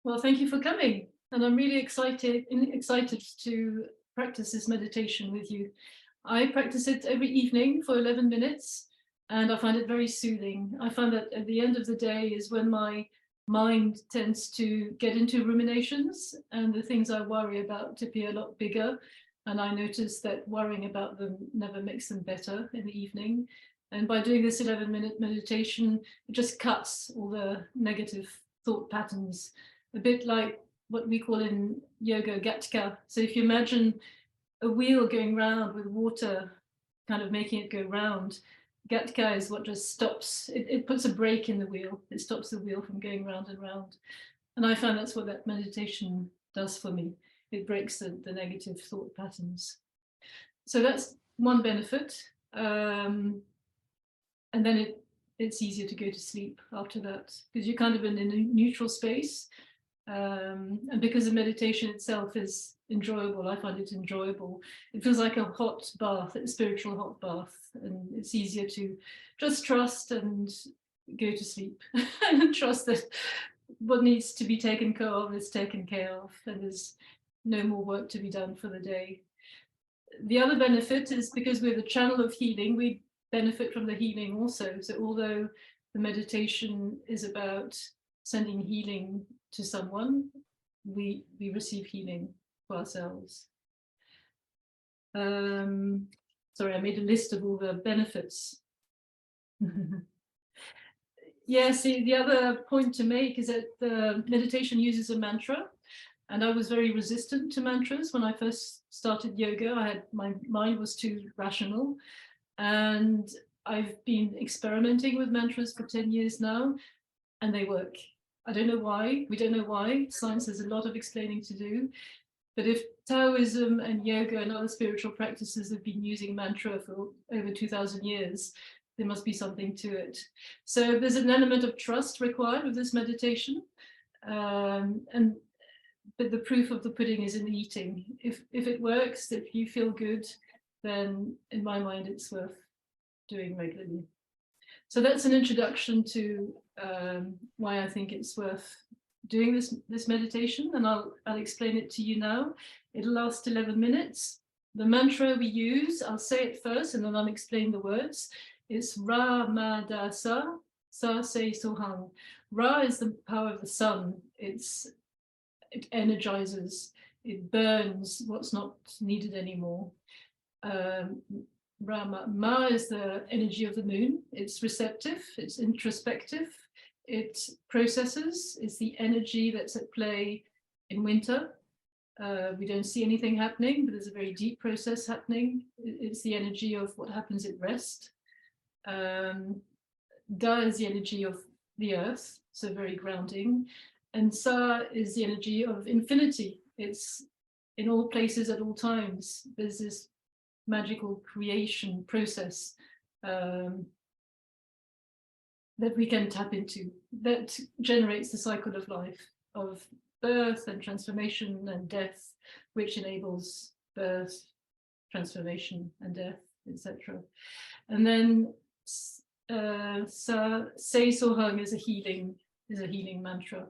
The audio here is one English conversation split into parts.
Well, thank you for coming. And I'm really excited to practice this meditation with you. I practice it every evening for 11 minutes, and I find it very soothing. I find that at the end of the day is when my mind tends to get into ruminations and the things I worry about appear a lot bigger. And I notice that worrying about them never makes them better in the evening. And by doing this 11-minute meditation, it just cuts all the negative thought patterns, a bit like what we call in yoga gatka. So if you imagine a wheel going round with water kind of making it go round, gatka is what just stops, it puts a brake in the wheel. It stops the wheel from going round and round. And I find that's what that meditation does for me. It breaks the negative thought patterns. So that's one benefit. And then it's easier to go to sleep after that because you're kind of in a neutral space. And because the meditation itself is enjoyable, I find it enjoyable. It feels like a hot bath, a spiritual hot bath, and it's easier to just trust and go to sleep and trust that what needs to be taken care of is taken care of, and there's no more work to be done for the day. The other benefit is because we're the channel of healing, we benefit from the healing also. So although the meditation is about sending healing to someone, we receive healing for ourselves. Sorry, I made a list of all the benefits. Yeah, see, the other point to make is that the meditation uses a mantra, and I was very resistant to mantras when I first started yoga. My mind was too rational, and I've been experimenting with mantras for 10 years now, and they work. I don't know why. We don't know why. Science has a lot of explaining to do. But if Taoism and yoga and other spiritual practices have been using mantra for over 2,000 years, there must be something to it. So there's an element of trust required with this meditation. But the proof of the pudding is in the eating. If it works, if you feel good, then in my mind, it's worth doing regularly. So that's an introduction to why I think it's worth doing this meditation, and I'll explain it to you now. It'll last 11 minutes. The mantra we use, I'll say it first and then I'll explain the words. It's Ra Ma Da Sa, Sa Se Sohang. Ra is the power of the sun. It energizes, it burns what's not needed anymore. Ma is the energy of the moon. It's receptive, it's introspective, it processes, it's the energy that's at play in winter. We don't see anything happening, but there's a very deep process happening. It's the energy of what happens at rest. Da is the energy of the earth, so very grounding. And Sa is the energy of infinity. It's in all places at all times. There's this magical creation process that we can tap into, that generates the cycle of life, of birth and transformation and death, which enables birth, transformation and death, etc. And then Se Sohang is a healing mantra.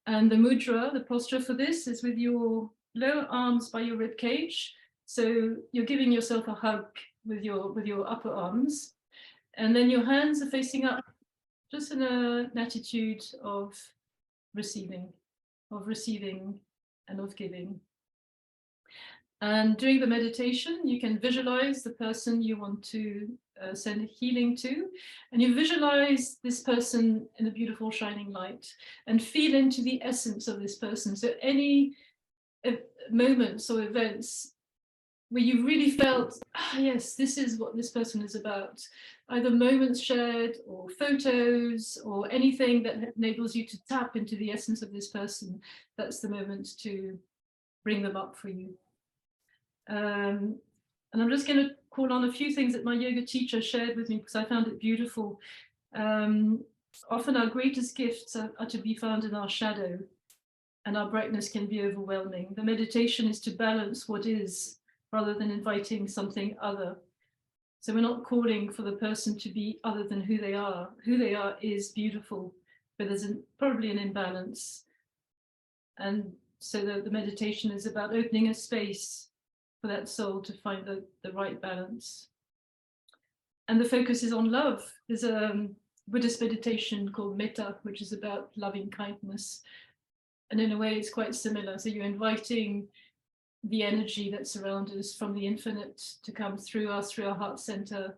And the mudra, the posture for this, is with your lower arms by your rib cage. So you're giving yourself a hug with your upper arms, and then your hands are facing up, just in an attitude of receiving and of giving. And during the meditation, you can visualize the person you want to send healing to, and you visualize this person in a beautiful shining light and feel into the essence of this person. So any moments or events where you really felt, yes, this is what this person is about, either moments shared or photos or anything that enables you to tap into the essence of this person, that's the moment to bring them up for you. And I'm just going to call on a few things that my yoga teacher shared with me because I found it beautiful. Often our greatest gifts are to be found in our shadow, and our brightness can be overwhelming. The meditation is to balance what is, rather than inviting something other. So we're not calling for the person to be other than who they are. Who they are is beautiful, but there's probably an imbalance. And so the meditation is about opening a space for that soul to find the right balance. And the focus is on love. There's a Buddhist meditation called metta, which is about loving kindness. And in a way, it's quite similar. So you're inviting the energy that surrounds us from the infinite to come through us, through our heart center.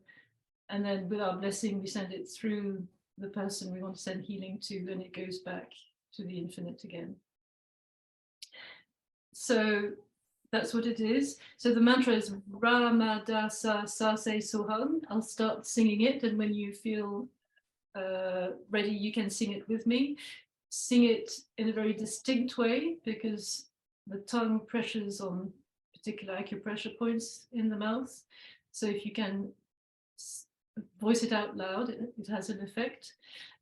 And then with our blessing, we send it through the person we want to send healing to, and it goes back to the infinite again. So that's what it is. So the mantra is Ramadasa Sase Soham. I'll start singing it, and when you feel ready, you can sing it with me. Sing it in a very distinct way, because the tongue pressures on particular acupressure points in the mouth. So if you can voice it out loud, it has an effect.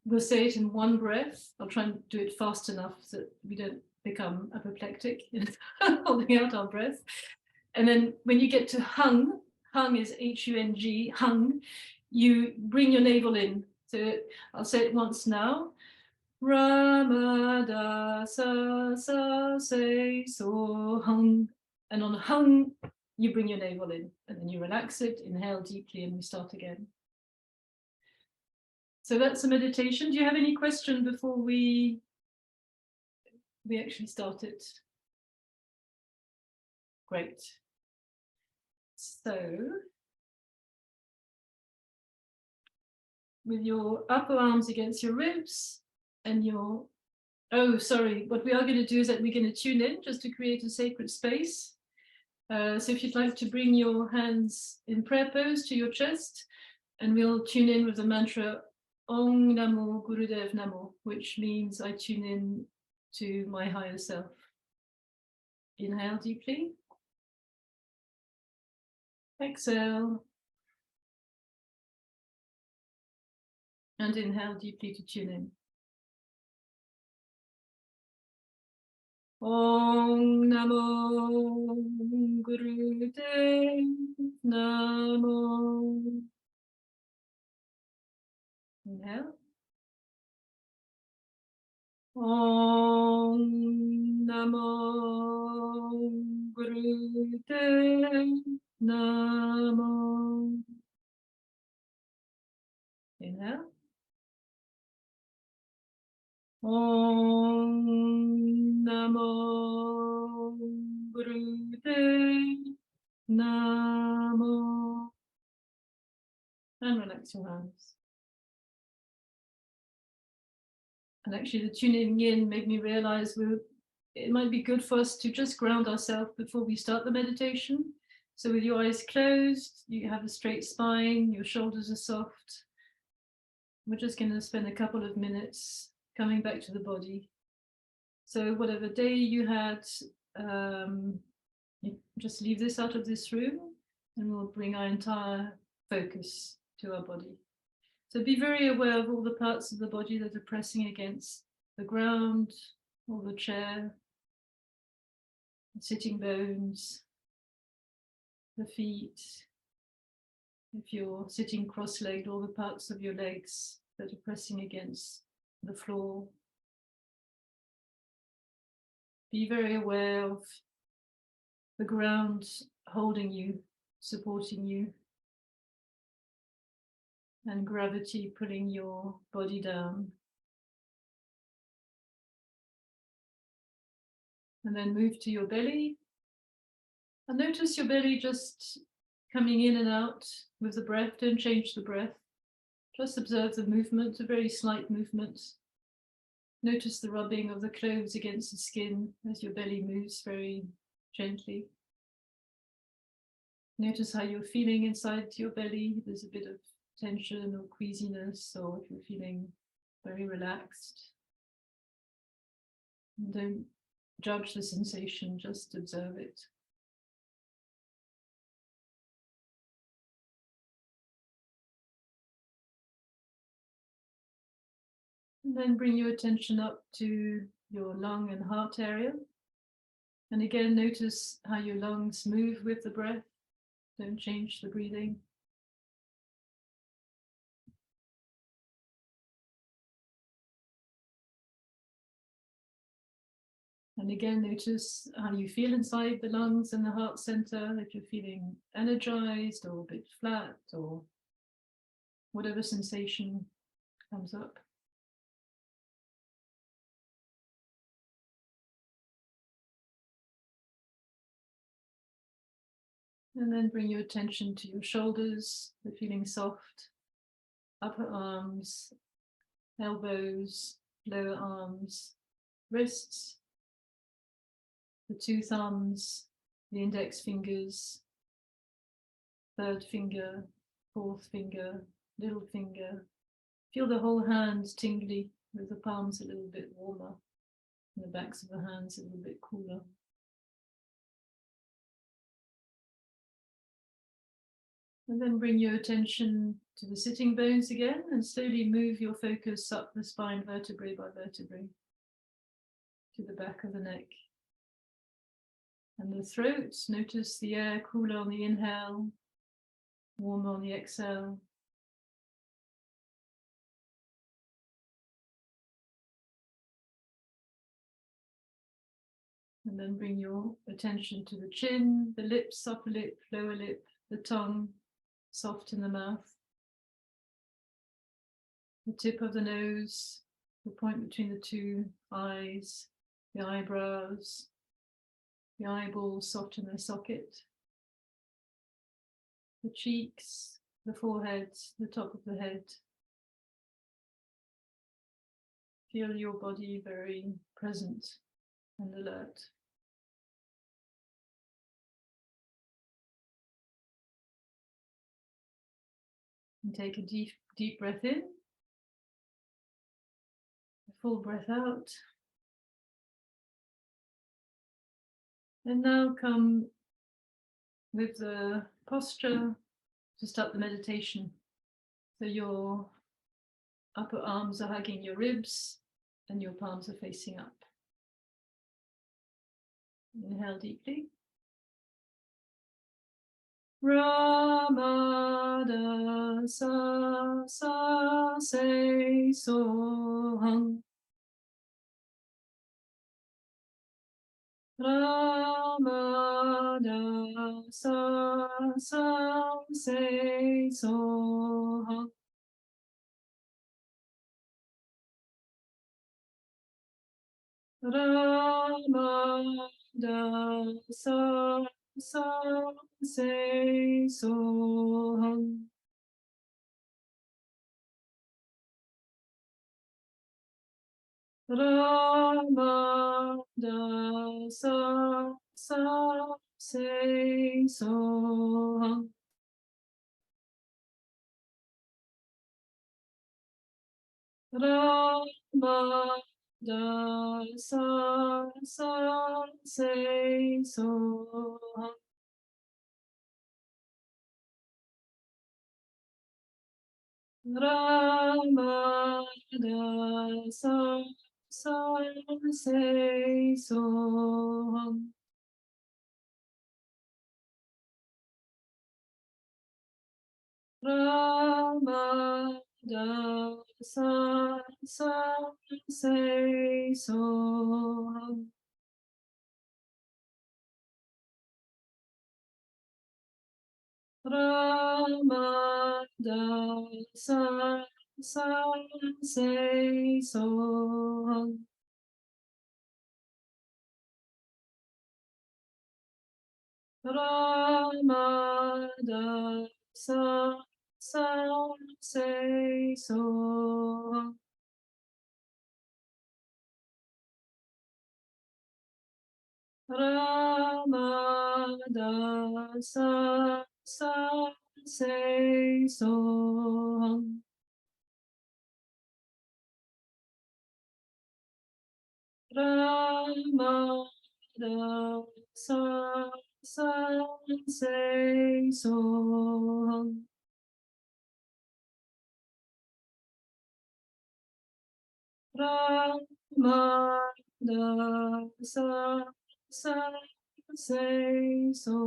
We'll say it in one breath. I'll try and do it fast enough so that we don't become apoplectic in holding out our breath. And then when you get to hung, hung is H-U-N-G, hung, you bring your navel in. So I'll say it once now. Ramadasa sa se so hung. And on hung, you bring your navel in, and then you relax it, inhale deeply, and we start again. So that's a meditation. Do you have any question before we actually start it? Great. So with your upper arms against your ribs and your, oh, sorry, what we are going to do is that we're going to tune in just to create a sacred space. So if you'd like to bring your hands in prayer pose to your chest, and we'll tune in with the mantra Om Namo Gurudev Namo, which means I tune in to my higher self. Inhale deeply. Exhale. And inhale deeply to tune in. Om Namo Gurudev Namo. Inhale. Om Namo Gurudev Namo. Inhale. Om Namo Gurudev Namo. And relax your hands. And actually the tuning in made me realize it might be good for us to just ground ourselves before we start the meditation. So with your eyes closed, you have a straight spine, your shoulders are soft. We're just going to spend a couple of minutes coming back to the body. So whatever day you had, you just leave this out of this room, and we'll bring our entire focus to our body. So be very aware of all the parts of the body that are pressing against the ground or the chair, the sitting bones, the feet. If you're sitting cross-legged, all the parts of your legs that are pressing against the floor. Be very aware of the ground holding you, supporting you, and gravity pulling your body down. And then move to your belly. And notice your belly just coming in and out with the breath. Don't change the breath. Just observe the movement, a very slight movement. Notice the rubbing of the clothes against the skin as your belly moves very gently. Notice how you're feeling inside your belly. There's a bit of tension or queasiness, or if you're feeling very relaxed. Don't judge the sensation, just observe it. And then bring your attention up to your lung and heart area. And again, notice how your lungs move with the breath. Don't change the breathing. And And again, notice how you feel inside the lungs and the heart center, if you're feeling energized or a bit flat or whatever sensation comes up. And then bring your attention to your shoulders, they're feeling soft, upper arms, elbows, lower arms, wrists, the two thumbs, the index fingers, third finger, fourth finger, little finger. Feel the whole hand tingly with the palms a little bit warmer and the backs of the hands a little bit cooler. And then bring your attention to the sitting bones again and slowly move your focus up the spine vertebrae by vertebrae to the back of the neck. And the throat, notice the air cooler on the inhale, warmer on the exhale. And then bring your attention to the chin, the lips, upper lip, lower lip, the tongue, soft in the mouth, the tip of the nose, the point between the two eyes, the eyebrows, the eyeballs soft in their socket, the cheeks, the forehead, the top of the head. Feel your body very present and alert. And take a deep breath in, a full breath out. And now come with the posture to start the meditation. So your upper arms are hugging your ribs and your palms are facing up. Inhale deeply. Ramada sa sa se so hang. Ramada sa sa se so hang. Ramada sa sa se so hang. Ramada sa sa se so hang. Ramada sa sa se so hang. Ramada sa sa se so hang. Ramada sa sa se so hang. Ramada sa sa se so hang. Ramada sa sa se so hang. Ramada sa sa se so hang. Ramada sa sa se so hang. Ramada sa sa se so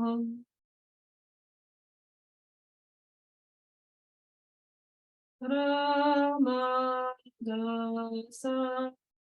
hang. Ramada sa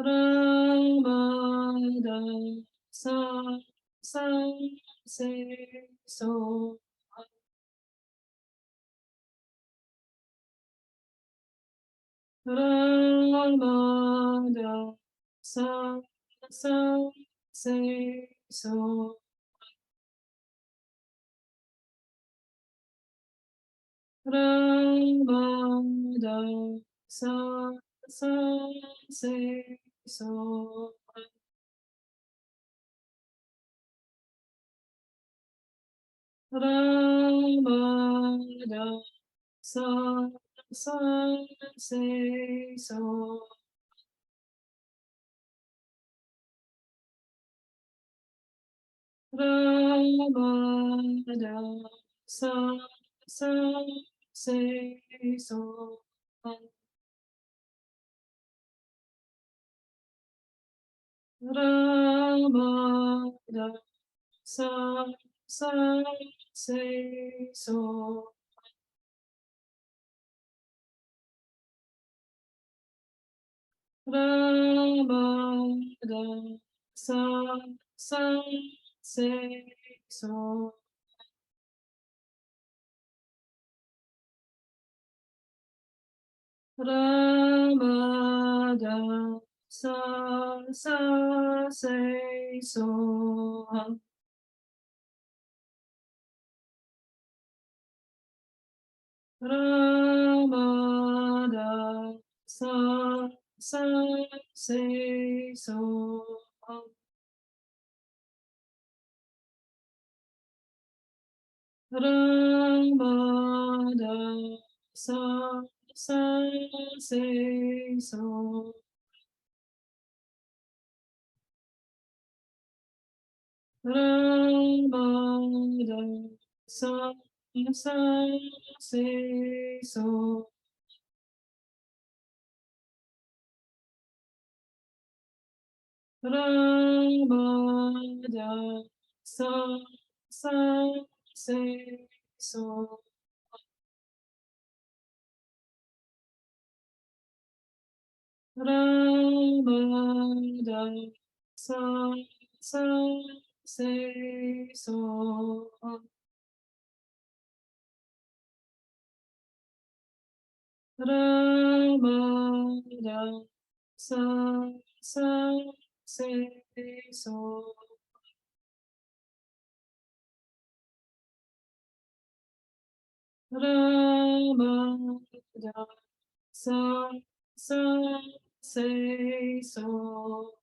Ramada sa sa se so Ramada sa sa se so Ramada sa sa se so Ramada sa sa se so Ramada sa sa se so Ramada sa sa se so Ramada sa sa se so Ramada sa sa se so Ramada sa sa se so Ramada sa sa se so Ramada sa sa se so Ramada sa sa se so Ramada sa sa se so Ramada sa sa se so Ramada sa sa se so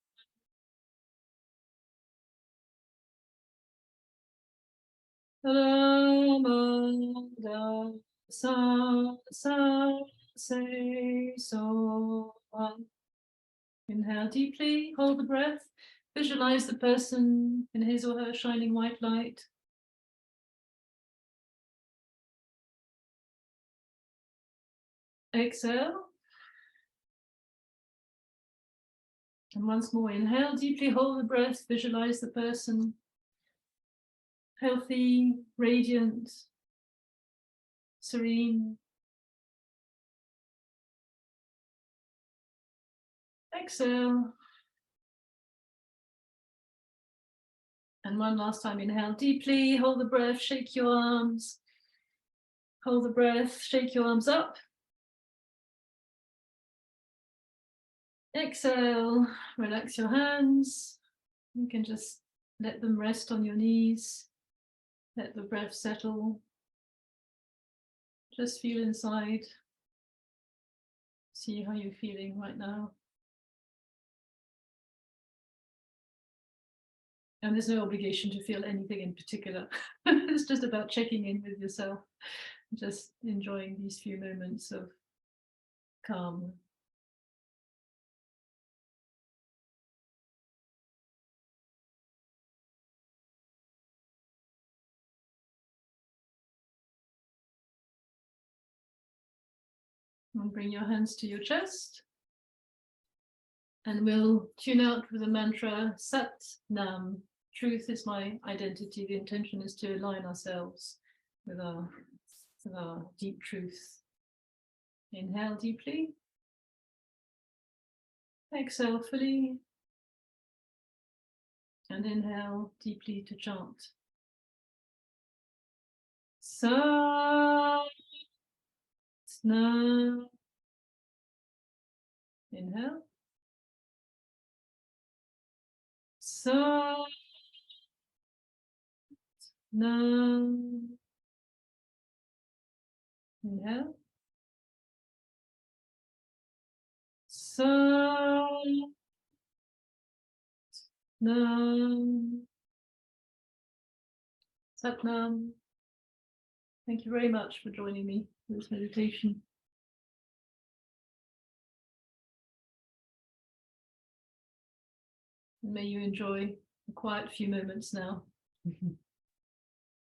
Ramada sa sa se so Inhale deeply, hold the breath, visualize the person in his or her shining white light. Exhale. And once more, inhale deeply, hold the breath, visualize the person healthy, radiant, serene. Exhale. And one last time, inhale deeply, hold the breath, shake your arms. Hold the breath, shake your arms up. Exhale, relax your hands. You can just let them rest on your knees. Let the breath settle. Just feel inside. See how you're feeling right now. And there's no obligation to feel anything in particular. It's just about checking in with yourself, just enjoying these few moments of calm. And bring your hands to your chest. And we'll tune out with the mantra Sat Nam. Truth is my identity. The intention is to align ourselves with our deep truth. Inhale deeply. Exhale fully. And inhale deeply to chant. Satnam. Inhale. Satnam. Inhale. Satnam. Satnam. Thank you very much for joining me for this meditation. And may you enjoy a quiet few moments now.